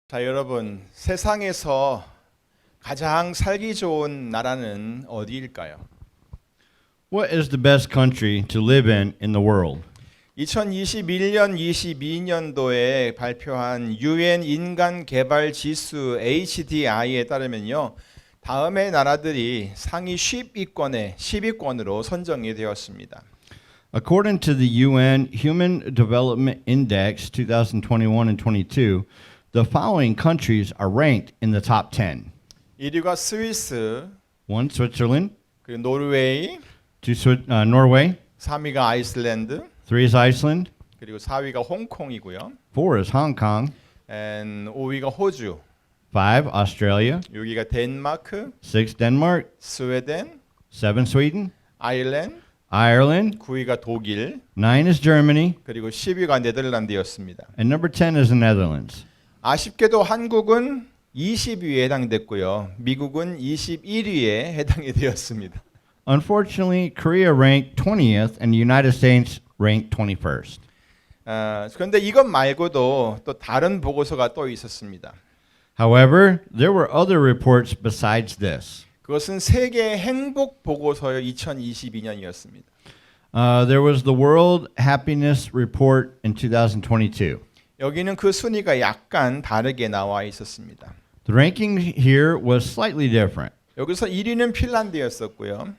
자, 여러분, 세상에서 가장 살기 좋은 나라는 어디일까요? What is the best country to live in the world? 2021년, 22년도에 발표한 UN 인간 개발 지수 HDI에 따르면요. 다음의 나라들이 상위 10위권으로 선정이 되었습니다. According to the UN Human Development Index 2021 and 22, the following countries are ranked in the top 10. 1위가 스위스, 1. Switzerland, 그리고 노르웨이, 2. Norway, 3위가 아이슬란드, 3 is Iceland, 그리고 4위가 홍콩이고요. 4 is Hong Kong, and 5위가 호주, 5 Australia, 6위가 덴마크, 6 Denmark, 스웨덴, 7 Sweden, 아일랜드, Ireland, 9위가 독일, 9 is Germany, 그리고 10위가 네덜란드였습니다. and number 10 is the Netherlands. 아쉽게도 한국은 20위에 해당됐고요. 미국은 21위에 해당이 되었습니다. Unfortunately, Korea ranked 20th and the United States ranked 21st. 그런데 이것 말고도 또 다른 보고서가 또 있었습니다. However, there were other reports besides this. 그것은 세계 행복 보고서 2022년이었습니다. There was the World Happiness Report in 2022. 여기는 그 순위가 약간 다르게 나와 있었습니다. The ranking here was slightly different. 여기서 1위는 핀란드였었고요.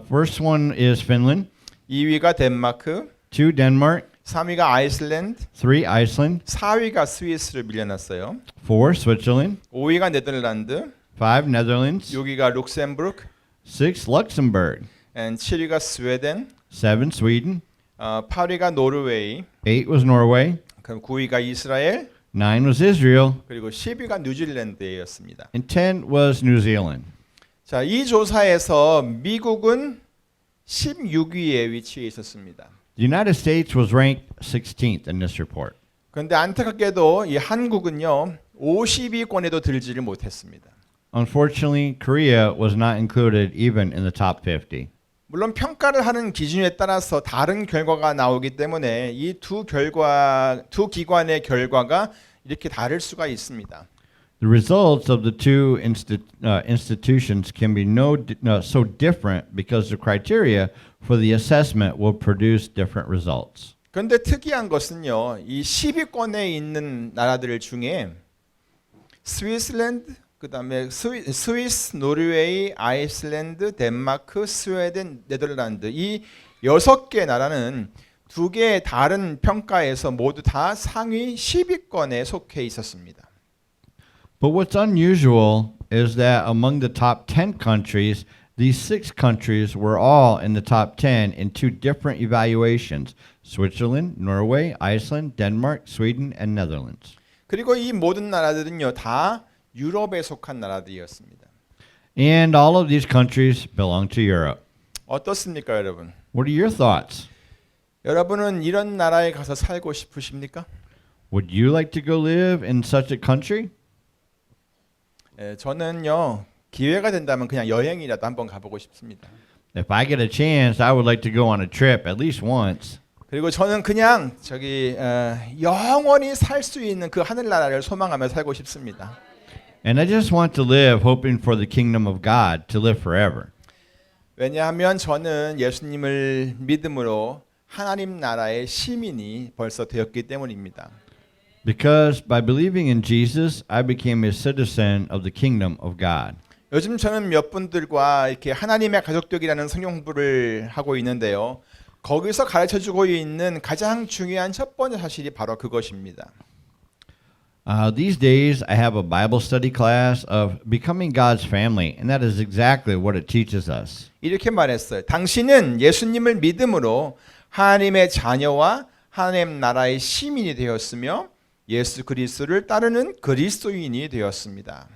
First one is Finland, 2위가 덴마크, 2 Denmark, 3위가 아이슬란드, 3 Iceland, 4위가 스위스를 밀려났어요. 4 Switzerland, 5위가 네덜란드, 5 Netherlands, 6위가 룩셈부르크, 6 Luxembourg, 7위가 스웨덴, 7 Sweden, 8위가 노르웨이, 8 was Norway, 그럼 9위가 이스라엘, 9 was Israel, 그리고 10위가 뉴질랜드였습니다. and 10 was New Zealand. 자, 이 조사에서 미국은 16위에 위치해 있었습니다. The United States was ranked 16th in this report. 그런데 안타깝게도 이 한국은요 50위권에도 들지를 못했습니다. Unfortunately, Korea was not included even in the top 50. 물론 평가를 하는 기준에 따라서 다른 결과가 나오기 때문에 이 두 기관의 결과가 이렇게 다를 수가 있습니다. The results of the two institutions can be so different because the criteria for the assessment will produce different results. 그런데 특이한 것은요, 이 10위권에 있는 나라들 중에 스위스랜드, 그다음에 스위스, 노르웨이, 아이슬란드, 덴마크, 스웨덴, 네덜란드 이 6개 나라는 두 개의 다른 평가에서 모두 다 상위 10위권에 속해 있었습니다. But what's unusual is that among the top 10 countries, these 6 countries were all in the top 10 in 2 different evaluations: Switzerland, Norway, Iceland, Denmark, Sweden, and Netherlands. 그리고 이 모든 나라들은요 다 유럽에 속한 나라들이었습니다. And all of these countries belong to Europe. 어떻습니까, 여러분? What are your thoughts? 여러분은 이런 나라에 가서 살고 싶으십니까? Would you like to go live in such a country? 저는요 기회가 된다면 그냥 여행이라도 한번 가보고 싶습니다. If I get a chance, I would like to go on a trip at least once. 그리고 저는 그냥 영원히 살 수 있는 그 하늘나라를 소망하며 살고 싶습니다. And I just want to live hoping for the kingdom of God to live forever. 왜냐하면 저는 예수님을 믿음으로 하나님 나라의 시민이 벌써 되었기 때문입니다. Because by believing in Jesus, I became a citizen of the kingdom of God. 요즘 저는 몇 분들과 이렇게 하나님의 가족들이라는 성경 공부를 하고 있는데요. 거기서 가르쳐주고 있는 가장 중요한 첫 번째 사실이 바로 그것입니다. These days, I have a Bible study class of becoming God's family, and that is exactly what it teaches us. 이렇게 말했어요. 당신은 예수님을 믿음으로 하나님의 자녀와 하나님 나라의 시민이 되었으며 예수 그리스도를 따르는 그리스도인이 되었습니다.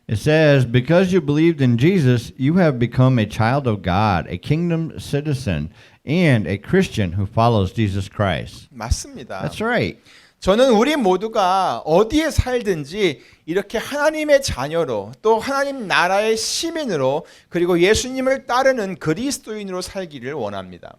It says, because you believed in Jesus, you have become a child of God, a kingdom citizen, and a Christian who follows Jesus Christ. 맞습니다. That's right. 저는 우리 모두가 어디에 살든지 이렇게 하나님의 자녀로 또 하나님 나라의 시민으로 그리고 예수님을 따르는 그리스도인으로 살기를 원합니다.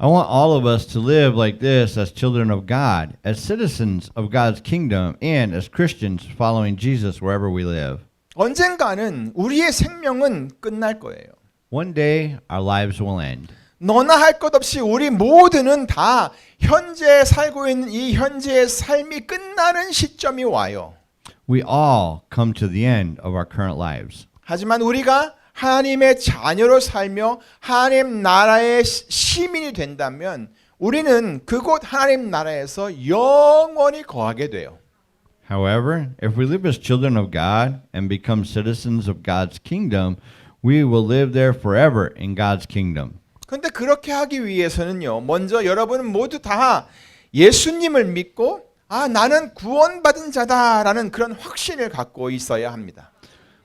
I want all of us to live like this as children of God, as citizens of God's kingdom, and as Christians following Jesus wherever we live. 언젠가는 우리의 생명은 끝날 거예요. One day, our lives will end. 너나 할 것 없이 우리 모두는 다 현재 살고 있는 이 현재의 삶이 끝나는 시점이 와요. We all come to the end of our current lives. 하지만 우리가 하나님의 자녀로 살며 하나님 나라의 시민이 된다면 우리는 그곳 하나님 나라에서 영원히 거하게 돼요. However, if we live as children of God and become citizens of God's kingdom, we will live there forever in God's kingdom. 그런데 그렇게 하기 위해서는요. 먼저 여러분 모두 다 예수님을 믿고 나는 구원받은 자다라는 그런 확신을 갖고 있어야 합니다.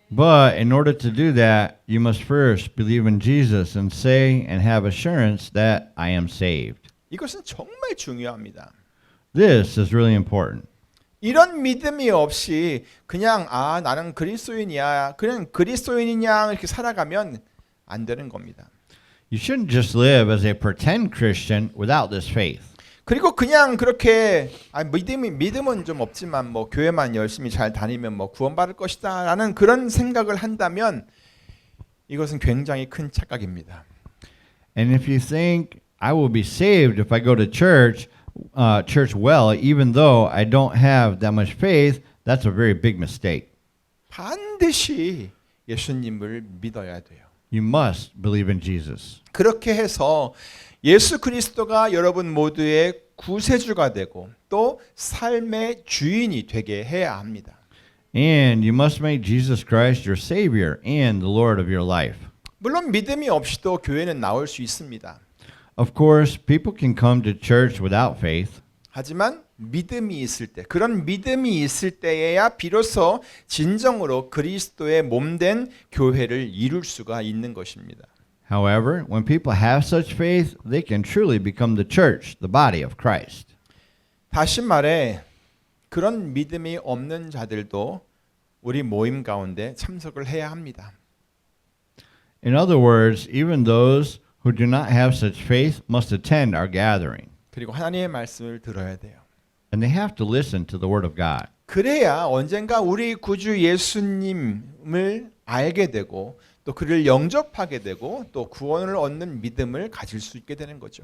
But in order to do that, you must first believe in Jesus and say and have assurance that I am saved. 이것은 정말 중요합니다. This is really important. 이런 믿음이 없이 그냥 나는 그리스도인이야. 그냥 그리스도인이냐 이렇게 살아가면 안 되는 겁니다. You shouldn't just live as a pretend Christian without this faith. 그리고 그냥 그렇게 믿음은 좀 없지만 뭐 교회만 열심히 잘 다니면 뭐 구원받을 것이다라는 그런 생각을 한다면 이것은 굉장히 큰 착각입니다. And if you think I will be saved if I go to church well, even though I don't have that much faith, that's a very big mistake. 반드시 예수님을 믿어야 돼요. You must believe in Jesus. 그렇게 해서 예수 그리스도가 여러분 모두의 구세주가 되고 또 삶의 주인이 되게 해야 합니다. And you must make Jesus Christ your Savior and the Lord of your life. 물론 믿음이 없이도 교회는 나올 수 있습니다. Of course, people can come to church without faith. 하지만 믿음이 있을 때, 그런 믿음이 있을 때에야 비로소 진정으로 그리스도의 몸된 교회를 이룰 수가 있는 것입니다. However, when people have such faith, they can truly become the church, the body of Christ. 다시 말해 그런 믿음이 없는 자들도 우리 모임 가운데 참석을 해야 합니다. In other words, even those who do not have such faith must attend our gathering. 그리고 하나님의 말씀을 들어야 돼요. And they have to listen to the word of God. 그래야 언젠가 우리 구주 예수님을 알게 되고 또 그를 영접하게 되고 또 구원을 얻는 믿음을 가질 수 있게 되는 거죠.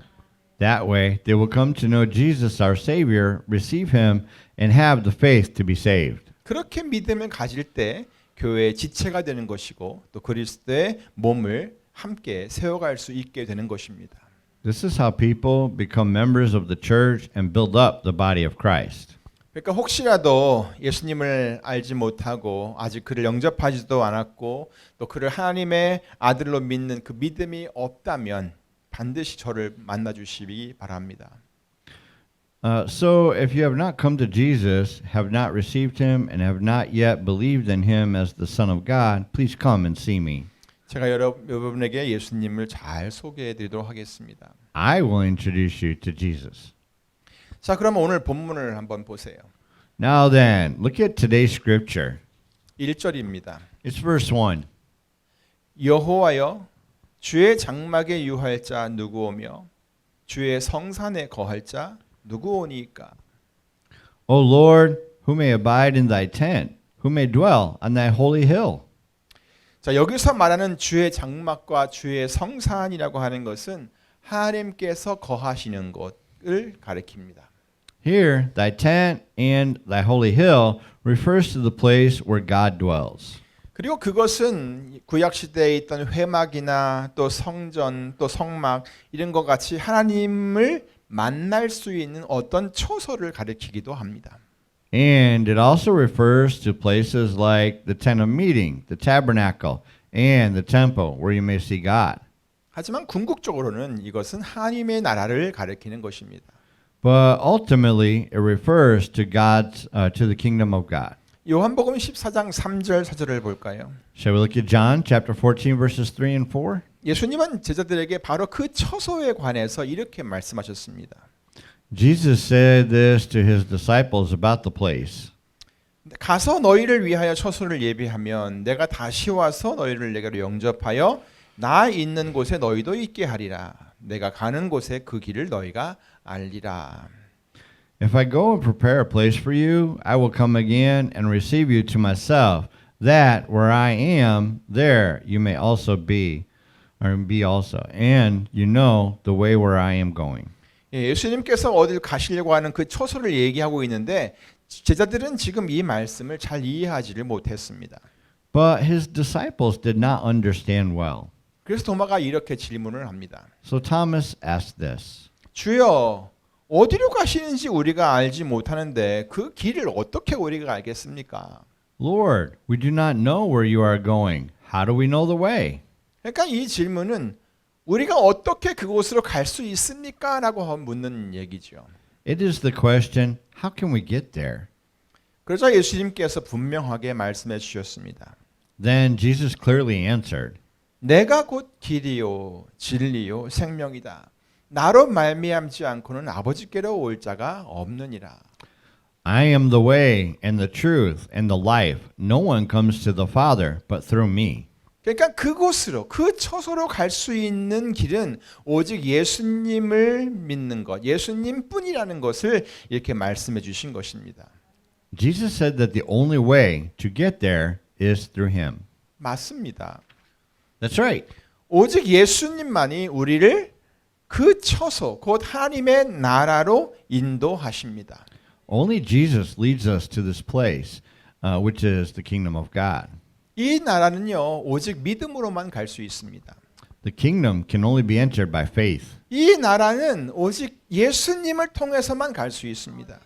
That way, they will come to know Jesus, our Savior, receive Him, and have the faith to be saved. 그렇게 믿음을 가질 때 교회의 지체가 되는 것이고 또 그리스도의 몸을 함께 세워갈 수 있게 되는 것입니다. This is how people become members of the church and build up the body of Christ. 그러니까 혹시라도 예수님을 알지 못하고 아직 그를 영접하지도 않았고 또 그를 하나님의 아들로 믿는 그 믿음이 없다면 반드시 저를 만나 주시기 바랍니다. So if you have not come to Jesus, have not received Him, and have not yet believed in Him as the Son of God, please come and see me. 제가 여러분에게 예수님을 잘 소개해 드리도록 하겠습니다. I will introduce you to Jesus. 자, 그러면 오늘 본문을 한번 보세요. Now then, look at today's scripture. 1절입니다. It's verse 1. 여호와여 주의 장막에 유할 자 누구오며 주의 성산에 거할 자 누구오니까? O Lord, who may abide in thy tent, who may dwell on thy holy hill? 자, 여기서 말하는 주의 장막과 주의 성산이라고 하는 것은 하나님께서 거하시는 곳을 가리킵니다. Here, thy tent and thy holy hill refers to the place where God dwells. 그리고 그것은 구약 시대에 있던 회막이나 또 성전, 또 성막 이런 것 같이 하나님을 만날 수 있는 어떤 처소를 가리키기도 합니다. And it also refers to places like the tent of meeting, the tabernacle, and the temple where you may see God. 하지만 궁극적으로는 이것은 하나님의 나라를 가리키는 것입니다. But ultimately, it refers to to the kingdom of God. 요한복음 14장 3절 4절을 볼까요? Shall we look at John chapter 14 verses 3 and 4? 예수님은 제자들에게 바로 그 처소에 관해서 이렇게 말씀하셨습니다. Jesus said this to his disciples about the place. 가서 너희를 위하여 처소를 예비하면 내가 다시 와서 너희를 내게로 영접하여 나 있는 곳에 너희도 있게 하리라. 내가 가는 곳에 그 길을 너희가 알리라. If I go and prepare a place for you, I will come again and receive you to myself, that where I am, there you may also be, or be also, and you know the way where I am going. 예, 예수님께서 어딜 가시려고 하는 그 처소를 얘기하고 있는데 제자들은 지금 이 말씀을 잘 이해하지를 못했습니다. But his disciples did not understand well. 그래서 도마가 이렇게 질문을 합니다. So Thomas asked this, 주여, 어디로 가시는지 우리가 알지 못하는데 그 길을 어떻게 우리가 알겠습니까? Lord, we do not know where you are going. How do we know the way? 그러니까 이 질문은 우리가 어떻게 그곳으로 갈 수 있습니까? 라고 묻는 얘기죠. It is the question, how can we get there? 그러자 예수님께서 분명하게 말씀해 주셨습니다. Then Jesus clearly answered, 내가 곧 길이요 진리요 생명이다. 나로 말미암지 않고는 아버지께로 올 자가 없느니라. I am the way and the truth and the life. No one comes to the Father but through me. 그러니까 그곳으로 그 처소로 갈 수 있는 길은 오직 예수님을 믿는 것, 예수님뿐이라는 것을 이렇게 말씀해 주신 것입니다. Jesus said that the only way to get there is through him. 맞습니다. That's right. 오직 예수님만이 우리를 그 처소, 곧 하나님의 나라로 인도하십니다. Only Jesus leads us to this place, which is the kingdom of God. 이 나라는요, 오직 믿음으로만 갈 수 있습니다. The kingdom can only be entered by faith. 이 나라는 오직 예수님을 통해서만 갈 수 있습니다.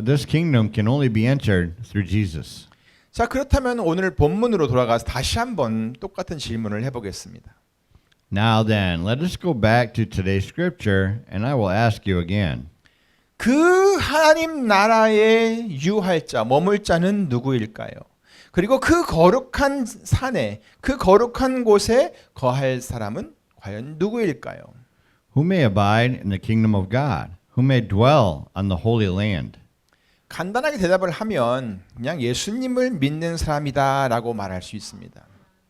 This kingdom can only be entered through Jesus. 자, 그렇다면 오늘 본문으로 돌아가서 다시 한번 똑같은 질문을 해보겠습니다. Now then, let us go back to today's scripture, and I will ask you again. 그 하나님 나라에 유할 자, 머물 자는 누구일까요? 그리고 그 거룩한 산에, 그 거룩한 곳에 거할 사람은 과연 누구일까요? Who may abide in the kingdom of God? Who may dwell on the holy land? 간단하게 대답을 하면 그냥 예수님을 믿는 사람이다라고 말할 수 있습니다.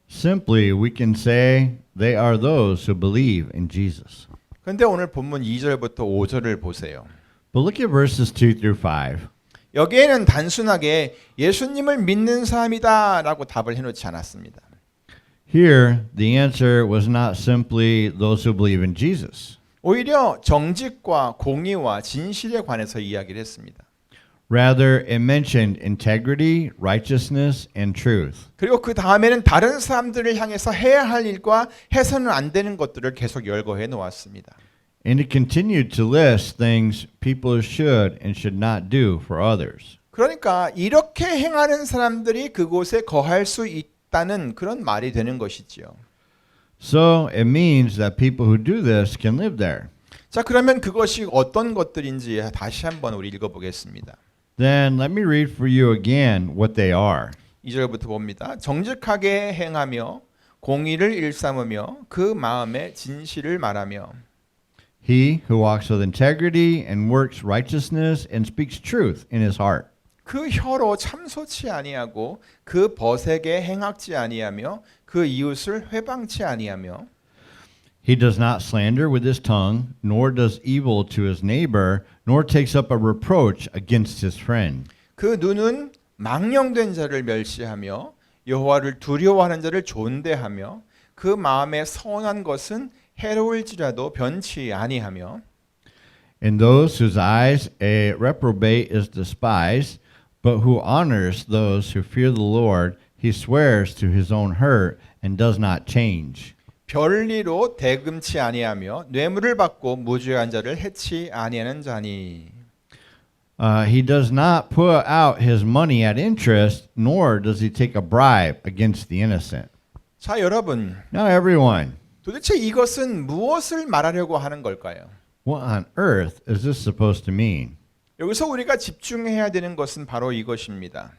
Simply, we can say they are those who believe in Jesus. 그런데 오늘 본문 2절부터 5절을 보세요. But look at verses 2 through 5. 여기에는 단순하게 예수님을 믿는 사람이다라고 답을 해놓지 않았습니다. Here, the answer was not simply those who believe in Jesus. 오히려 정직과 공의와 진실에 관해서 이야기를 했습니다. Rather, it mentioned integrity, righteousness, and truth. 그리고 그 다음에는 다른 사람들을 향해서 해야 할 일과 해서는 안 되는 것들을 계속 열거해 놓았습니다. And it continued to list things people should and should not do for others. 그러니까 이렇게 행하는 사람들이 그곳에 거할 수 있다는 그런 말이 되는 것이지요. So it means that people who do this can live there. 자, 그러면 그것이 어떤 것들인지 다시 한번 우리 읽어보겠습니다. Then let me read for you again what they are. 2절부터 봅니다. 정직하게 행하며 공의를 일삼으며 그 마음에 진실을 말하며 He who walks with integrity and works righteousness and speaks truth in his heart. 그 혀로 참소치 아니하고 그 벗에게 행악지 아니하며 그 이웃을 회방치 아니하며 He does not slander with his tongue, nor does evil to his neighbor, nor takes up a reproach against his friend. 그 눈은 망령된 자를 멸시하며 여호와를 두려워하는 자를 존대하며 그 마음에 선한 것은 해로울지라도 변치 아니하며 And those whose eyes a reprobate is despised, but who honors those who fear the Lord, he swears to his own hurt and does not change. 별리로 대금치 아니하며 뇌물을 받고 무죄한 자를 해치 아니하는 자니. He does not put out his money at interest, nor does he take a bribe against the innocent. 자, 여러분, Now, everyone, 도대체 이것은 무엇을 말하려고 하는 걸까요? what on earth is this supposed to mean? 여기서 우리가 집중해야 되는 것은 바로 이것입니다.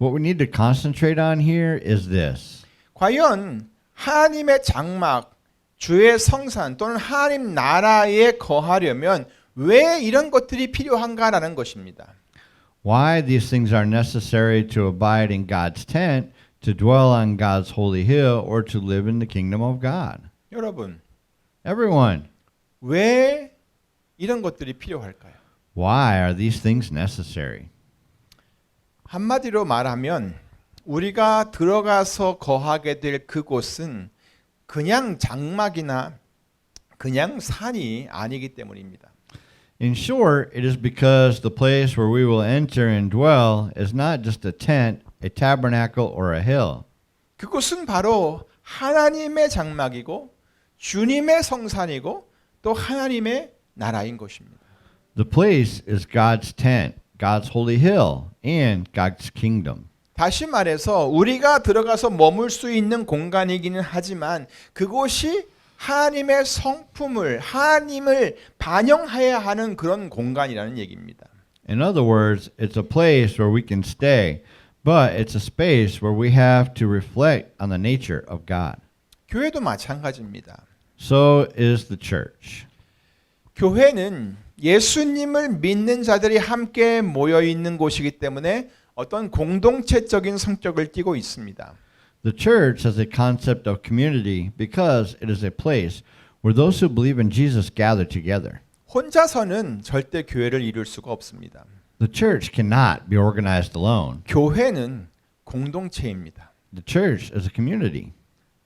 What we need to concentrate on here is this. 과연 하나님의 장막, 주의 성산 또는 하나님 나라에 거하려면 왜 이런 것들이 필요한가라는 것입니다. Why these things are necessary to abide in God's tent, to dwell on God's holy hill, or to live in the kingdom of God. 여러분, Everyone. 왜 이런 것들이 필요할까요? Why are these things necessary? 한마디로 말하면 우리가 들어가서 거하게 될 그곳은 그냥 장막이나 그냥 산이 아니기 때문입니다. In short, it is because the place where we will enter and dwell is not just a tent, a tabernacle, or a hill. 그곳은 바로 하나님의 장막이고 주님의 성산이고 또 하나님의 나라인 것입니다. The place is God's tent, God's holy hill, and God's kingdom. 다시 말해서 우리가 들어가서 머물 수 있는 공간이기는 하지만 그곳이 하나님의 성품을 하나님을 반영해야 하는 그런 공간이라는 얘기입니다. In other words, it's a place where we can stay, but it's a space where we have to reflect on the nature of God. 교회도 마찬가지입니다. So is the church. 교회는 예수님을 믿는 자들이 함께 모여 있는 곳이기 때문에 어떤 공동체적인 성격을 띠고 있습니다. The church has a concept of community because it is a place where those who believe in Jesus gather together. 혼자서는 절대 교회를 이룰 수가 없습니다. The church cannot be organized alone. 교회는 공동체입니다. The church is a community.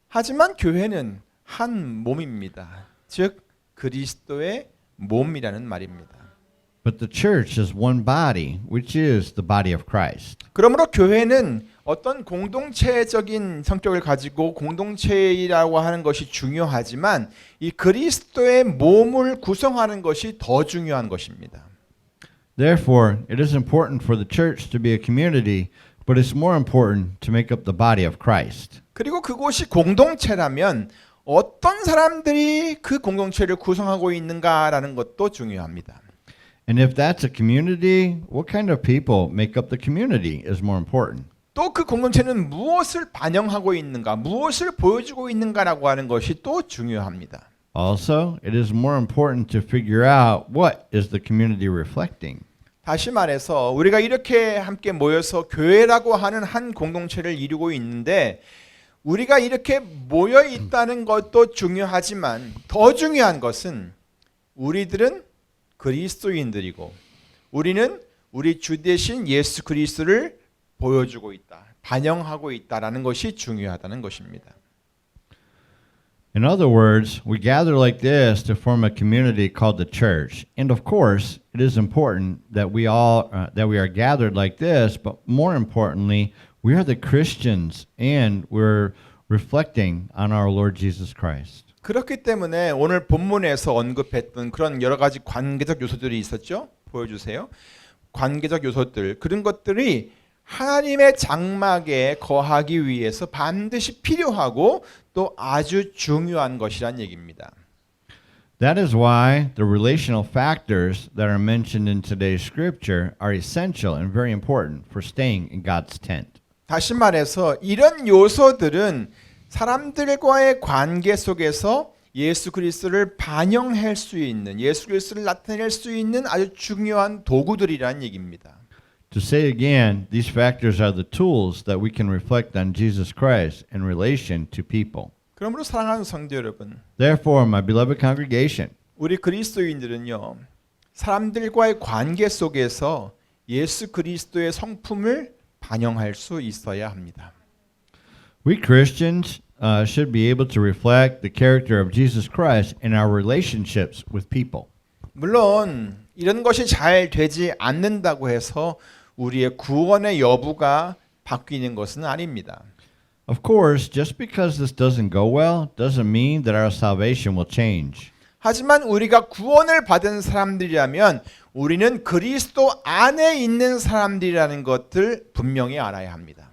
하지만 교회는 한 몸입니다. 즉 그리스도의 몸이라는 말입니다. But the church is one body, which is the body of Christ. 그러므로 교회는 어떤 공동체적인 성격을 가지고 공동체라고 하는 것이 중요하지만 이 그리스도의 몸을 구성하는 것이 더 중요한 것입니다. Therefore, it is important for the church to be a community, but it's more important to make up the body of Christ. 그리고 그곳이 공동체라면 어떤 사람들이 그 공동체를 구성하고 있는가라는 것도 중요합니다. And if that's a community, what kind of people make up the community is more important. 또 그 공동체는 무엇을 반영하고 있는가, 무엇을 보여주고 있는가라고 하는 것이 또 중요합니다. Also, it is more important to figure out what is the community reflecting. 다시 말해서 우리가 이렇게 함께 모여서 교회라고 하는 한 공동체를 이루고 있는데 우리가 이렇게 모여 있다는 것도 중요하지만 더 중요한 것은 우리들은 그리스도인들이고 우리는 우리 주 대신 예수 그리스도를 보여주고 있다, 반영하고 있다라는 것이 중요하다는 것입니다. In other words, we gather like this to form a community called the church. And of course, it is important that we are gathered like this, but more importantly, we are the Christians and we're reflecting on our Lord Jesus Christ. 그렇기 때문에 오늘 본문에서 언급했던 그런 여러 가지 관계적 요소들이 있었죠. 보여주세요. 관계적 요소들, 그런 것들이 하나님의 장막에 거하기 위해서 반드시 필요하고 또 아주 중요한 것이란 얘기입니다. That is why the relational factors that are mentioned in today's scripture are essential and very important for staying in God's tent. 다시 말해서 이런 요소들은 사람들과의 관계 속에서 예수 그리스도를 반영할 수 있는, 예수 그리스도를 나타낼 수 있는 아주 중요한 도구들이라는 얘기입니다. To say again, these factors are the tools that we can reflect on Jesus Christ in relation to people. 그러므로 사랑하는 성도 여러분, Therefore, my beloved congregation, 우리 그리스도인들은요, 사람들과의 관계 속에서 예수 그리스도의 성품을 반영할 수 있어야 합니다. we Christians should be able to reflect the character of Jesus Christ in our relationships with people. 물론 이런 것이 잘 되지 않는다고 해서 우리의 구원의 여부가 바뀌는 것은 아닙니다. Of course, just because this doesn't go well doesn't mean that our salvation will change. 하지만 우리가 구원을 받은 사람들이라면 우리는 그리스도 안에 있는 사람들이라는 것을 분명히 알아야 합니다.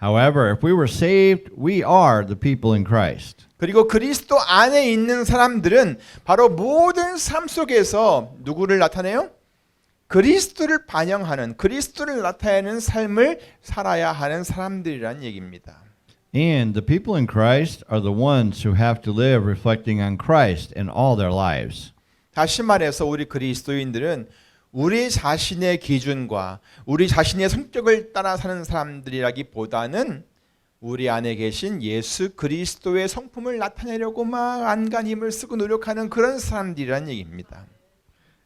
However, if we were saved, we are the people in Christ. 그리고 그리스도 안에 있는 사람들은 바로 모든 삶 속에서 누구를 나타내요? 그리스도를 반영하는, 그리스도를 나타내는 삶을 살아야 하는 사람들이란 얘기입니다. And the people in Christ are the ones who have to live reflecting on Christ in all their lives. 다시 말해서 우리 그리스도인들은 우리 자신의 기준과 우리 자신의 성격을 따라 사는 사람들이라기보다는 우리 안에 계신 예수 그리스도의 성품을 나타내려고 막 안간 힘을 쓰고 노력하는 그런 사람들이란 얘기입니다.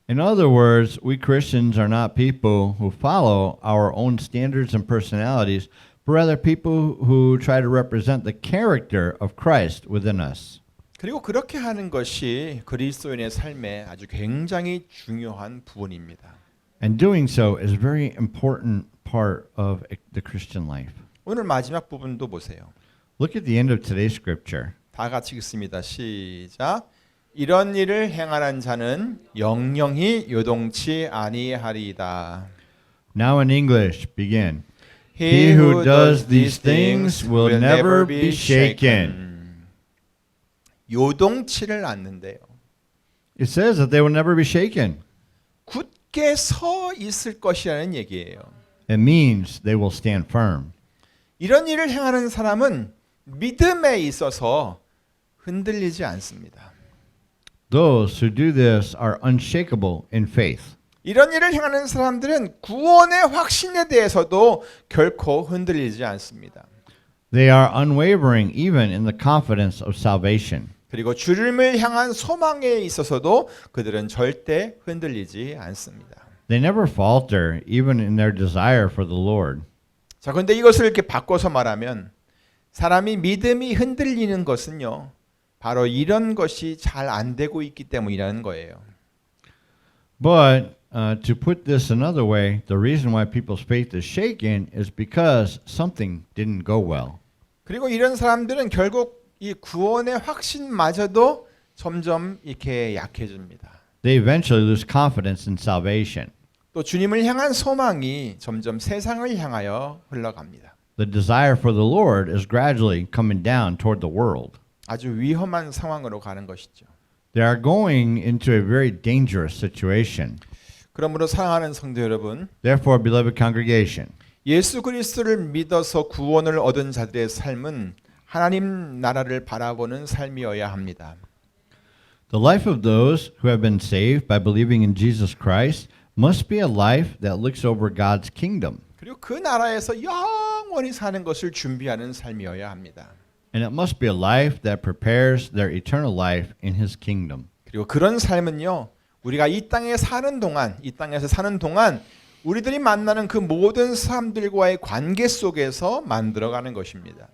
In other words, we Christians are not people who follow our own standards and personalities, but rather people who try to represent the character of Christ within us. 그리고 그렇게 하는 것이 그리스도인의 삶에 아주 굉장히 중요한 부분입니다. And doing so is a very important part of the Christian life. 오늘 마지막 부분도 보세요. Look at the end of today's scripture. 다 같이 읽습니다. 시작. 이런 일을 행하는 자는 영영히 요동치 아니하리이다. Now in English, begin. He who does these things will never be shaken. 요동치를 않는데요. It says that they will never be shaken. 굳게 서 있을 것이라는 얘기예요. It means they will stand firm. 이런 일을 행하는 사람은 믿음에 있어서 흔들리지 않습니다. Those who do this are unshakable in faith. 이런 일을 행하는 사람들은 구원의 확신에 대해서도 결코 흔들리지 않습니다. They are unwavering even in the confidence of salvation. 그리고 주님을 향한 소망에 있어서도 그들은 절대 흔들리지 않습니다. They never falter even in their desire for the Lord. 자, 그런데 이것을 이렇게 바꿔서 말하면 사람이 믿음이 흔들리는 것은요, 바로 이런 것이 잘 안 되고 있기 때문이라는 거예요. But to put this another way, the reason why people's faith is shaken is because something didn't go well. 그리고 이런 사람들은 결국 이 구원의 확신마저도 점점 이렇게 약해집니다. They eventually lose confidence in salvation. 또 주님을 향한 소망이 점점 세상을 향하여 흘러갑니다. The desire for the Lord is gradually coming down toward the world. 아주 위험한 상황으로 가는 것이죠. They are going into a very dangerous situation. 그러므로 사랑하는 성도 여러분, Therefore, beloved congregation, 예수 그리스도를 믿어서 구원을 얻은 자들의 삶은 하나님 나라를 바라보는 삶이어야 합니다. the life of those who have been saved by believing in Jesus Christ must be a life that looks over God's kingdom. 그리고 그 나라에서 영원히 사는 것을 준비하는 삶이어야 합니다. And it must be a life that prepares their eternal life in His kingdom. 그리고 그런 삶은요, 우리가 이 땅에 사는 동안, 이 땅에서 사는 동안 우리들이 만나는 그 모든 사람들과의 관계 속에서 만들어가는 것입니다.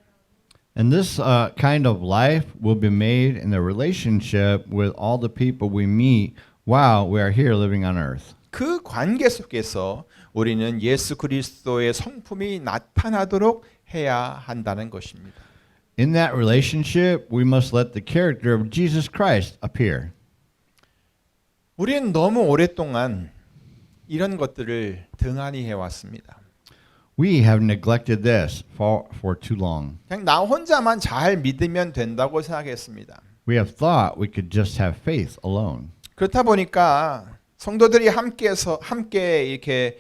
And this kind of life will be made in the relationship with all the people we meet while we are here living on earth. 그 관계 속에서 우리는 예수 그리스도의 성품이 나타나도록 해야 한다는 것입니다. In that relationship, we must let the character of Jesus Christ appear. 우리는 너무 오랫동안 이런 것들을 등한히 해왔습니다. We have neglected this for too long. 그냥 나 혼자만 잘 믿으면 된다고 생각했습니다. We have thought we could just have faith alone. 그렇다 보니까 성도들이 함께 이렇게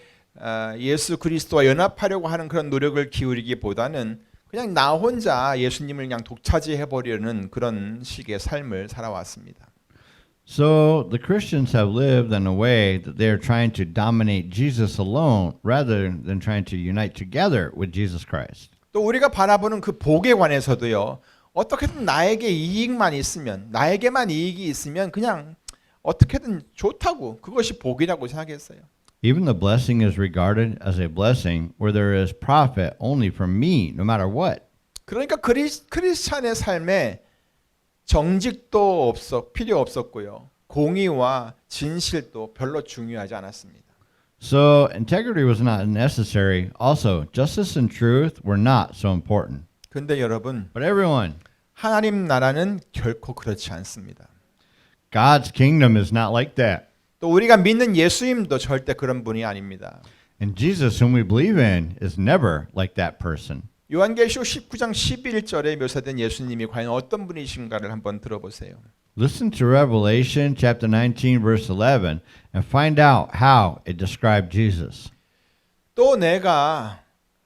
예수 그리스도와 연합하려고 하는 그런 노력을 기울이기보다는 그냥 나 혼자 예수님을 그냥 독차지해 보려는 그런 식의 삶을 살아왔습니다. So the Christians have lived in a way that they are trying to dominate Jesus alone rather than trying to unite together with Jesus Christ. 또 우리가 바라보는 그 복에 관해서도요. 어떻게든 나에게 이익만 있으면, 나에게만 이익이 있으면 그냥 어떻게든 좋다고, 그것이 복이라고 생각했어요. Even the blessing is regarded as a blessing where there is profit only from me, no matter what. 그러니까 크리스찬의 삶에 정직도 필요 없었고요. 공의와 진실도 별로 중요하지 않았습니다. So integrity was not necessary. Also, justice and truth were not so important. 근데 여러분, But everyone, 하나님 나라는 결코 그렇지 않습니다. God's kingdom is not like that. 또 우리가 믿는 예수님도 절대 그런 분이 아닙니다. And Jesus, whom we believe in, is never like that person. 요한계시록 19장 11절에 묘사된 예수님이 과연 어떤 분이신가를 한번 들어보세요. Listen to Revelation chapter 19 verse 11 and find out how it described Jesus. 또 내가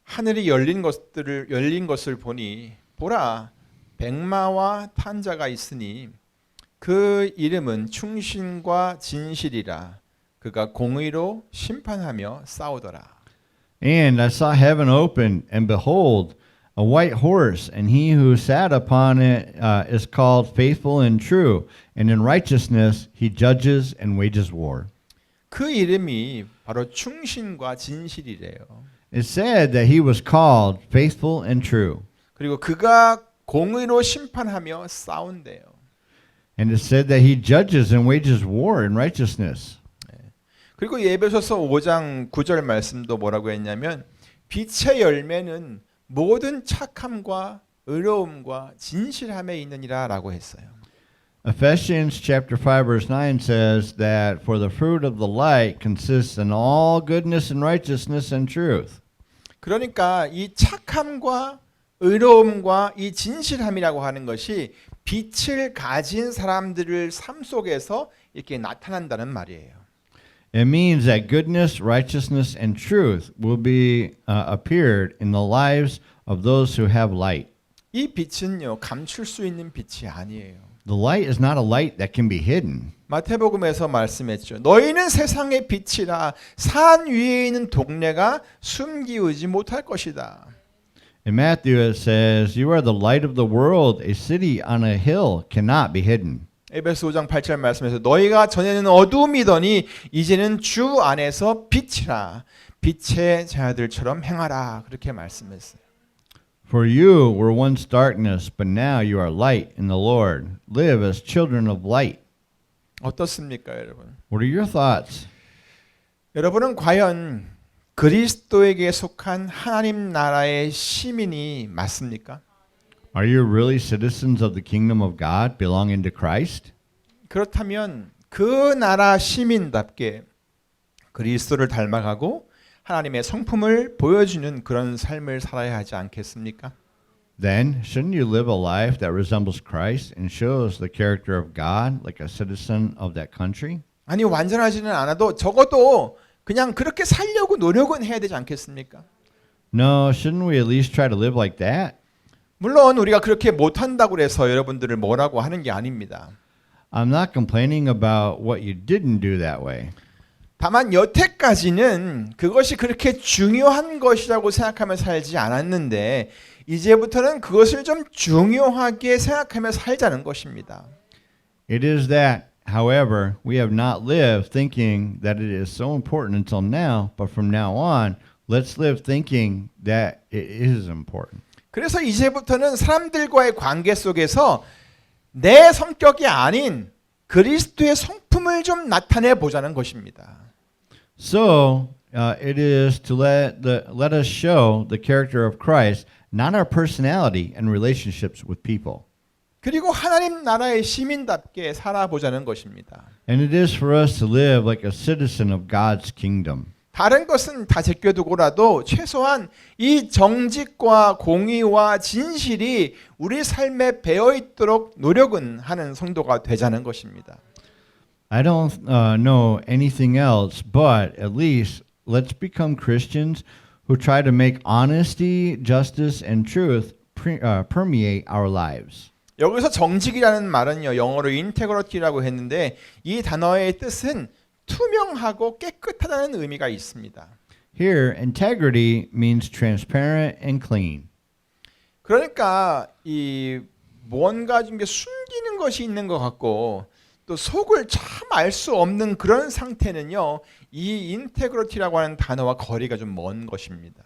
하늘이 열린 것을 보니 보라 백마와 탄 자가 있으니 그 이름은 충신과 진실이라 그가 공의로 심판하며 싸우더라. And I saw heaven opened, and behold, a white horse, and he who sat upon it is called faithful and true, and in righteousness he judges and wages war. 그 이름이 바로 충신과 진실이래요. It said that he was called faithful and true. 그리고 그가 공의로 심판하며 싸운대요. And it said that he judges and wages war in righteousness. 그리고 에베소서 5장 9절 말씀도 뭐라고 했냐면 빛의 열매는 모든 착함과 의로움과 진실함에 있느니라라고 했어요. Ephesians chapter 5 verse 9 says that for the fruit of the light consists in all goodness and righteousness and truth. 그러니까 이 착함과 의로움과 이 진실함이라고 하는 것이 빛을 가진 사람들의 삶 속에서 이렇게 나타난다는 말이에요. It means that goodness, righteousness, and truth will be appeared in the lives of those who have light. 이 빛은요 감출 수 있는 빛이 아니에요. The light is not a light that can be hidden. 마태복음에서 말씀했죠. 너희는 세상의 빛이라 산 위에 있는 동네가 숨기우지 못할 것이다. In Matthew it says, "You are the light of the world. A city on a hill cannot be hidden." 에베소 5장 8절 말씀에서 너희가 전에는 어두움이더니 이제는 주 안에서 빛이라 빛의 자녀들처럼 행하라 그렇게 말씀했어요. For you were once darkness, but now you are light in the Lord. Live as children of light. 어떻습니까, 여러분? What are your thoughts? 여러분은 과연 그리스도에게 속한 하나님 나라의 시민이 맞습니까? Are you really citizens of the kingdom of God belonging to Christ? 그렇다면 그 나라 시민답게 그리스도를 닮아가고 하나님의 성품을 보여주는 그런 삶을 살아야 하지 않겠습니까? Then, shouldn't you live a life that resembles Christ and shows the character of God like a citizen of that country? 아니 완전하지는 않아도 적어도 그냥 그렇게 살려고 노력은 해야 되지 않겠습니까? No, shouldn't we at least try to live like that? 물론 우리가 그렇게 못한다고 해서 여러분들을 뭐라고 하는 게 아닙니다. I'm not complaining about what you didn't do that way. 다만 여태까지는 그것이 그렇게 중요한 것이라고 생각하며 살지 않았는데 이제부터는 그것을 좀 중요하게 생각하며 살자는 것입니다. It is that, however, we have not lived thinking that it is so important until now, but from now on, let's live thinking that it is important. 그래서 이제부터는 사람들과의 관계 속에서 내 성격이 아닌 그리스도의 성품을 좀 나타내 보자는 것입니다. So, it is to let us show the character of Christ, not our personality and relationships with people. 그리고 하나님 나라의 시민답게 살아보자는 것입니다. And it is for us to live like a citizen of God's kingdom. 다른 것은 다 제껴두고라도 최소한 이 정직과 공의와 진실이 우리 삶에 배어 있도록 노력은 하는 성도가 되자는 것입니다. I don't know anything else, but at least let's become Christians who try to make honesty, justice, and truth permeate our lives. 여기서 정직이라는 말은요, 영어로 인테그리티라고 했는데 이 단어의 뜻은 투명하고 깨끗하다는 의미가 있습니다. Here, integrity means transparent and clean. 그러니까 이 뭔가 좀 숨기는 것이 있는 것 같고 또 속을 참 알 수 없는 그런 상태는요, 이 인테그리티라고 하는 단어와 거리가 좀 먼 것입니다.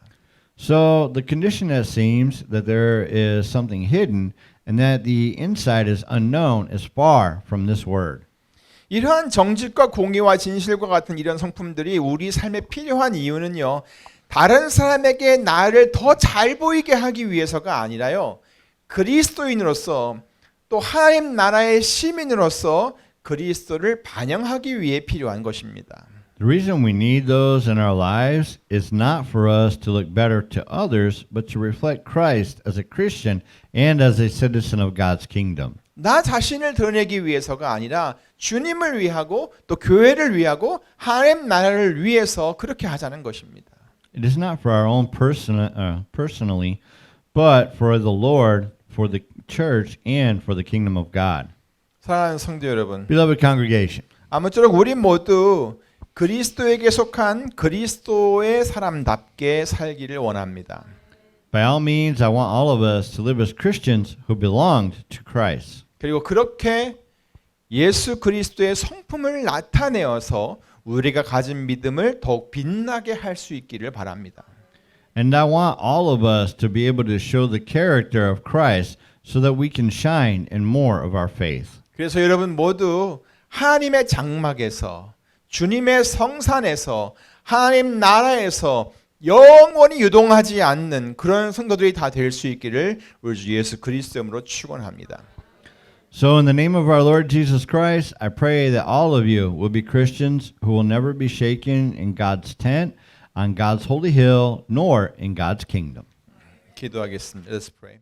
So the condition that seems that there is something hidden and that the inside is unknown is far from this word. 이러한 정직과 공의와 진실과 같은 이런 성품들이 우리 삶에 필요한 이유는요, 다른 사람에게 나를 더 잘 보이게 하기 위해서가 아니라요, 그리스도인으로서 또 하나님 나라의 시민으로서 그리스도를 반영하기 위해 필요한 것입니다. The reason we need those in our lives is not for us to look better to others, but to reflect Christ as a Christian and as a citizen of God's kingdom. 나 자신을 드러내기 위해서가 아니라 주님을 위하고 또 교회를 위하고 하나님 나라를 위해서 그렇게 하자는 것입니다. It is not for our own personally, but for the Lord, for the church, and for the kingdom of God. 사랑하는 성도 여러분, Beloved congregation, 아무쪼록 우리 모두 그리스도에게 속한 그리스도의 사람답게 살기를 원합니다. By all means, I want all of us to live as Christians who belonged to Christ. 그리고 그렇게 예수 그리스도의 성품을 나타내어서 우리가 가진 믿음을 더욱 빛나게 할 수 있기를 바랍니다. And I want all of us to be able to show the character of Christ so that we can shine in more of our faith. 그래서 여러분 모두 하나님의 장막에서 주님의 성산에서 하나님 나라에서 영원히 유동하지 않는 그런 성도들이 다 될 수 있기를 우리 주 예수 그리스도로 축원합니다. So in the name of our Lord Jesus Christ, I pray that all of you will be Christians who will never be shaken in God's tent, on God's holy hill, nor in God's kingdom. 기도하겠습니다. Let's pray.